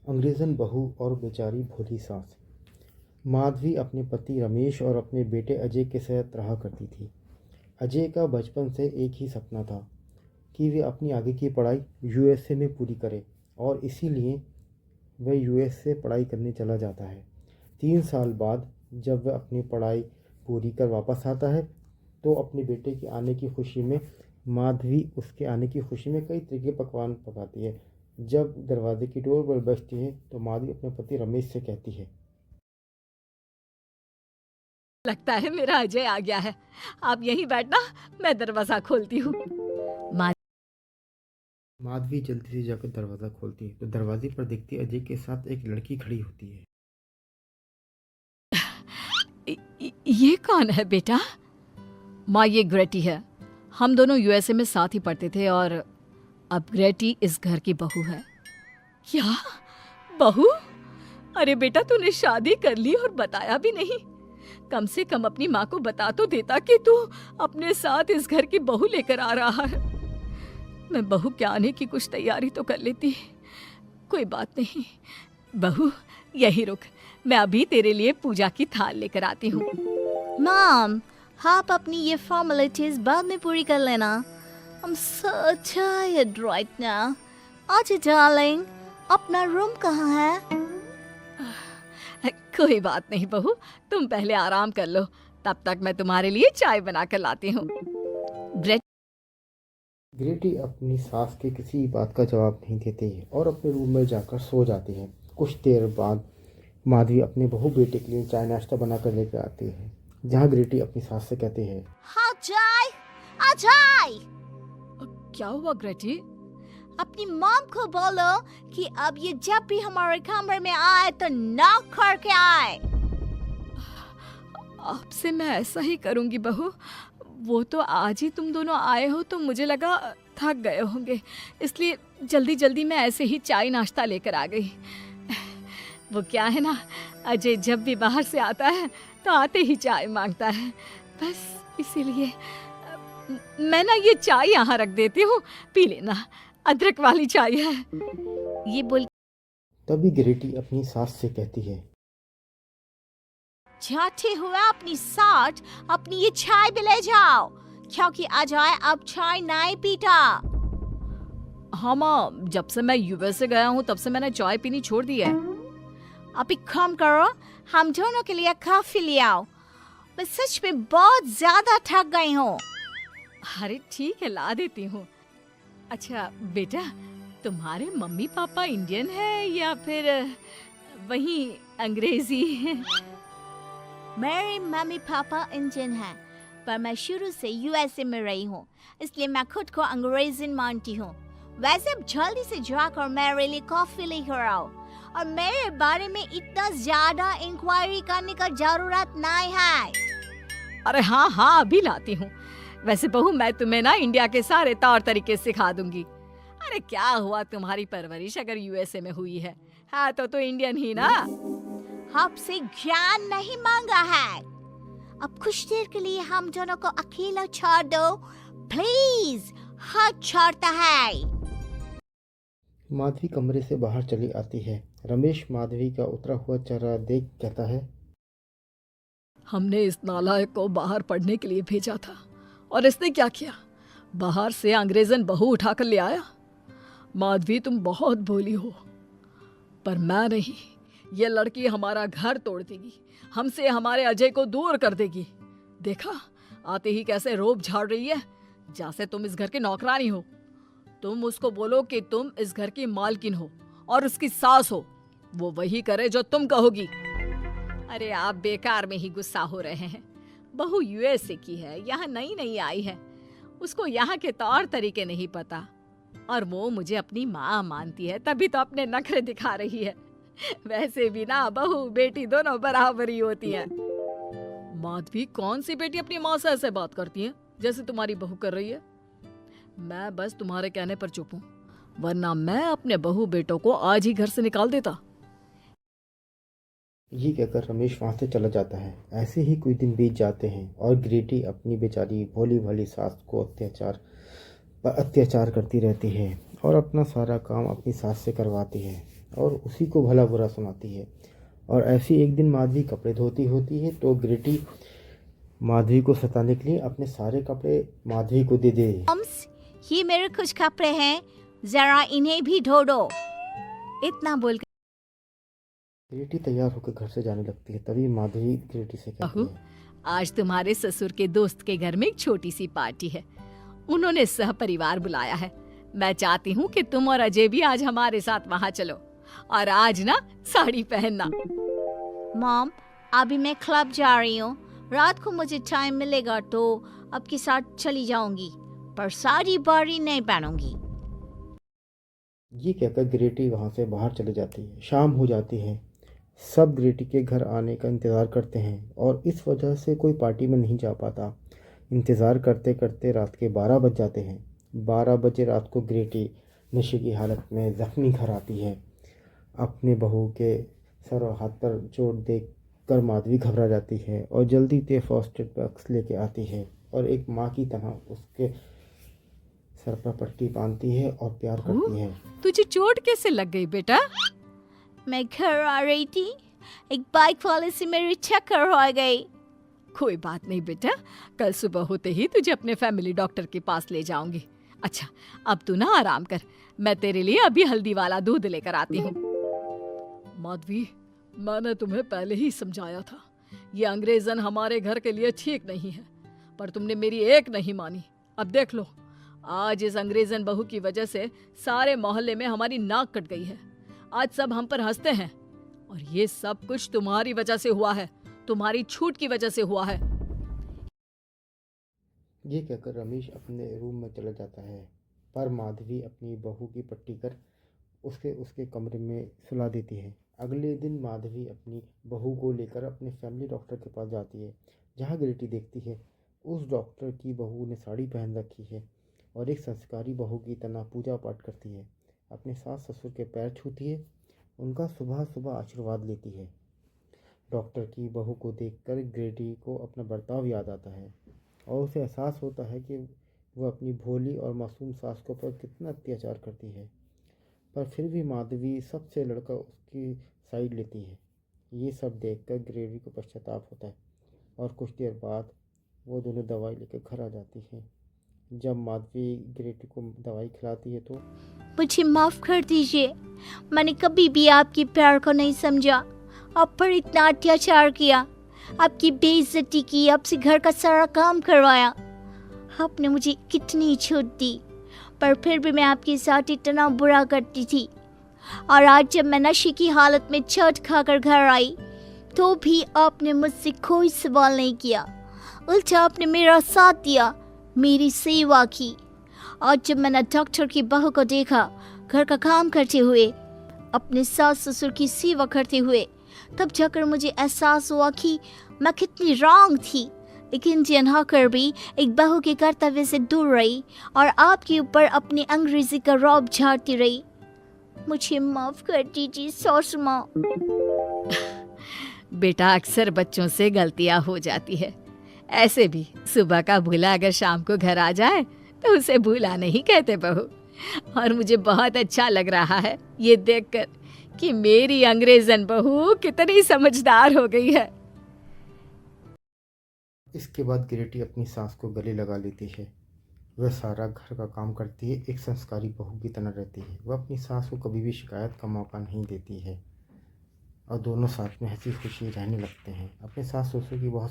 अंग्रेज़न बहू और बेचारी भोली सास। माधवी अपने पति रमेश और अपने बेटे अजय के साथ रहा करती थी। अजय का बचपन से एक ही सपना था कि वे अपनी आगे की पढ़ाई यूएसए में पूरी करे और इसीलिए वह यूएसए पढ़ाई करने चला जाता है। 3 साल बाद जब वह अपनी पढ़ाई पूरी कर वापस आता है तो अपने बेटे के आने की खुशी में माधवी उसके आने की खुशी में कई तरह के पकवान पकाती है। जब दरवाजे की डोर पर बजती है तो माधवी अपने पति रमेश से कहती है, लगता है मेरा अजय आ गया है। आप यहीं बैठना, मैं दरवाजा खोलती हूँ। माधवी जल्दी से जाकर दरवाज़ा खोलती है तो दरवाजे पर दिखती अजय के साथ एक लड़की खड़ी होती है। ये कौन है बेटा? माँ, ये ग्रेटी है। हम दोनों यूएसए में साथ ही पढ़ते थे और अब ग्रेटी इस घर की बहू है। क्या बहू? अरे बेटा, तूने शादी कर ली और बताया भी नहीं। कम से कम अपनी माँ को बता तो देता कि तू अपने साथ इस घर की बहू लेकर आ रहा है। मैं बहू के आने की कुछ तैयारी तो कर लेती। कोई बात नहीं बहू, यही रुक, मैं अभी तेरे लिए पूजा की थाल लेकर आती हूँ। मॉम, आप अपनी ये फॉर्मेलिटीज बाद में पूरी कर लेना। I'm so tired right now. आजा डार्लिंग, अपना रूम कहाँ है? कोई बात नहीं बहू, तुम पहले आराम कर लो, तब तक मैं तुम्हारे लिए चाय बना कर लाती हूँ। ग्रेटी अपनी सास के किसी बात का जवाब नहीं देती है और अपने रूम में जाकर सो जाती है। कुछ देर बाद माधवी अपने बहू बेटे के लिए चाय नाश्ता बनाकर लेकर आती है, जहाँ ग्रेटी अपनी सास से कहती है, हाँ चाय, आ चाय। क्या हुआ ग्रेटी? अपनी मॉम को बोलो कि अब ये जब भी हमारे कमरे में आए तो नॉक करके आए। आपसे मैं ऐसा ही करूंगी बहू। वो तो आज ही तुम दोनों आए हो तो मुझे लगा थक गए होंगे, इसलिए जल्दी जल्दी मैं ऐसे ही चाय नाश्ता लेकर आ गई। वो क्या है ना, अजय जब भी बाहर से आता है तो आते ही चाय मांगता है, बस इसीलिए मैं ना ये चाय यहाँ रख देती हूँ, पी लेना, अदरक वाली चाय है। ये बोल तभी ग्रेटी अपनी सास से कहती है, जाते हुए अपनी साथ अपनी ये चाय भी ले जाओ, क्योंकि अजय अब चाय नहीं पीता। हाँ माँ, जब से मैं यूएसए गया हूँ तब से मैंने चाय पीनी छोड़ दी है। अब एक काम करो, हम दोनों के लिए कॉफी ले आओ। मैं सच में बहुत ज्यादा थक गई हूँ। अरे ठीक है, ला देती हूँ। अच्छा बेटा, तुम्हारे मम्मी पापा इंडियन है या फिर वही अंग्रेजी है? मेरे मम्मी पापा इंडियन हैं, पर मैं शुरू से यूएसए में रही हूँ, इसलिए मैं खुद को अंग्रेज़न मानती हूँ। वैसे अब जल्दी से जाकर मेरे लिए कॉफी लेकर आओ और मेरे बारे में इतना ज्यादा इंक्वायरी करने का जरूरत नहीं है। अरे हाँ हाँ, अभी लाती हूँ। वैसे बहू, मैं तुम्हें ना इंडिया के सारे तौर तरीके सिखा दूंगी। अरे क्या हुआ, तुम्हारी परवरिश अगर यूएसए में हुई है, हाँ तो इंडियन ही ना। आपसे ज्ञान नहीं मांगा है। अब कुछ देर के लिए हम दोनों को अकेला छोड़ दो प्लीज, हाथ छोड़ता है। माधवी कमरे से बाहर चली आती है। रमेश माधवी का उतरा हुआ चेहरा देख कहता है, हमने इस नालायक को बाहर पढ़ने के लिए भेजा था और इसने क्या किया, बाहर से अंग्रेजन बहू उठाकर ले आया। माधवी, तुम बहुत भोली हो, पर मैं नहीं। ये लड़की हमारा घर तोड़ देगी, हमसे हमारे अजय को दूर कर देगी। देखा, आते ही कैसे रोब झाड़ रही है, जैसे तुम इस घर की नौकरानी हो। तुम उसको बोलो कि तुम इस घर की मालकिन हो और उसकी सास हो, वो वही करे जो तुम कहोगी। अरे आप बेकार में ही गुस्सा हो रहे हैं। बहू यूएसए की है, यहाँ नई नई आई है, उसको यहाँ के तौर तरीके नहीं पता, और वो मुझे अपनी माँ मानती है, तभी तो अपने नखरे दिखा रही है। वैसे भी ना बहू बेटी दोनों बराबर ही होती हैं। माधवी, कौन सी बेटी अपनी माँ से ऐसे बात करती है जैसे तुम्हारी बहू कर रही है? मैं बस तुम्हारे कहने पर चुप हूँ, वरना मैं अपने बहू बेटों को आज ही घर से निकाल देता। ये कहकर रमेश वहाँ से चला जाता है। ऐसे ही कुछ दिन बीत जाते हैं और ग्रेटी अपनी बेचारी भोली भाली सास को अत्याचार करती रहती है और अपना सारा काम अपनी सास से करवाती है। और उसी को भला बुरा सुनाती है। और ऐसी एक दिन माधवी कपड़े धोती होती है तो ग्रेटी माधवी को सताने के लिए अपने सारे कपड़े माधवी को दे दे। मम्स, ये मेरे कुछ कपड़े हैं, जरा इन्हें भी धो दो। इतना बोलकर ग्रेटी तैयार होकर घर से जाने लगती है। तभी माधवी ग्रेटी से कहती बहू, है, आज तुम्हारे ससुर के दोस्त के घर में एक छोटी सी पार्टी है। उन्होंने सह परिवार बुलाया है। मैं चाहती हूँ कि तुम और अजय भी आज हमारे साथ वहाँ चलो, और आज ना साड़ी पहनना। मॉम, अभी मैं क्लब जा रही हूँ। रात को मुझे टाइम मिलेगा तो आपके साथ चली जाऊंगी, पर सारी बारी नहीं पहनूंगी। ये कहकर ग्रेटी वहाँ से बाहर चली जाती है। शाम हो जाती है। सब ग्रेटी के घर आने का इंतज़ार करते हैं और इस वजह से कोई पार्टी में नहीं जा पाता। इंतज़ार करते करते रात के 12 बज जाते हैं। 12 बजे रात को ग्रेटी नशे की हालत में ज़ख्मी घर आती है। अपने बहू के सर और हाथ पर चोट देख कर माधवी घबरा जाती है और जल्दी से फर्स्ट एड बॉक्स लेके आती है और एक माँ की तरह उसके सर पर पट्टी बांधती है और प्यार करती है। तुझे चोट कैसे लग गई बेटा? मैं घर आ रही थी, एक बाइक वाले से मेरी टक्कर हो गई। कोई बात नहीं बेटा, कल सुबह होते ही तुझे अपने फैमिली डॉक्टर के पास ले जाऊंगी। अच्छा, अब तू ना आराम कर, मैं तेरे लिए अभी हल्दी वाला दूध लेकर आती हूँ। माधवी, मैंने तुम्हें पहले ही समझाया था, ये अंग्रेजन हमारे घर के लिए ठीक नहीं है, पर तुमने मेरी एक नहीं मानी। अब देख लो, आज इस अंग्रेजन बहू की वजह से सारे मोहल्ले में हमारी नाक कट गई है। आज सब हम पर हंसते हैं, और ये सब कुछ तुम्हारी वजह से हुआ है, तुम्हारी छूट की वजह से हुआ है। ये कहकर रमेश अपने रूम में चला जाता है, पर माधवी अपनी बहू की पट्टी कर उसके कमरे में सुला देती है। अगले दिन माधवी अपनी बहू को लेकर अपने फैमिली डॉक्टर के पास जाती है, जहाँ ग्रेटी देखती है उस डॉक्टर की बहू ने साड़ी पहन रखी है और एक संस्कारी बहू की तरह पूजा पाठ करती है। अपने सास ससुर के पैर छूती है, उनका सुबह सुबह आशीर्वाद लेती है। डॉक्टर की बहू को देखकर ग्रेटी को अपना बर्ताव याद आता है और उसे एहसास होता है कि वह अपनी भोली और मासूम सास को पर कितना अत्याचार करती है, पर फिर भी माधवी सबसे लड़कर उसकी साइड लेती है। ये सब देखकर ग्रेटी को पश्चाताप होता है और कुछ देर बाद वो दोनों दवाई लेकर घर आ जाती है। जब माधवी ग्रेटी को दवाई खिलाती है तो मुझे माफ कर दीजिए, मैंने कभी भी आपके प्यार को नहीं समझा, आप पर इतना अत्याचार किया, आपकी बेइज्जती की, आपसे घर का सारा काम करवाया। आपने मुझे कितनी छूट दी, पर फिर भी मैं आपके साथ इतना बुरा करती थी। और आज जब मैं नशे की हालत में चोट खाकर घर आई तो भी आपने मुझसे कोई सवाल नहीं किया, उल्टा आपने मेरा साथ दिया, मेरी सेवा की। और जब मैंने डॉक्टर की बहू को देखा घर का काम करते हुए, अपने सास ससुर की सेवा करते हुए, तब जाकर मुझे एहसास हुआ कि मैं कितनी रॉन्ग थी। एक इंडियन होकर भी एक बहू के कर्तव्य से दूर रही और आपके ऊपर अपनी अंग्रेजी का रौब झाड़ती रही। मुझे माफ कर दीजिए सासू माँ। बेटा, अक्सर बच्चों से गलतियां हो जाती है। ऐसे भी सुबह का भूला अगर शाम को घर आ जाए तो उसे भूला नहीं कहते बहू। और मुझे बहुत अच्छा लग रहा है ये देखकर कि मेरी अंग्रेजन बहू कितनी समझदार हो गई है। इसके बाद ग्रेटी अपनी सास को गले लगा लेती है। वह सारा घर का काम करती है, एक संस्कारी बहू की तरह रहती है। वह अपनी सास को कभी भी शिकायत का मौका नहीं देती है और दोनों साथ में हंसी खुशी रहने लगते हैं। अपने सास ससुर की बहुत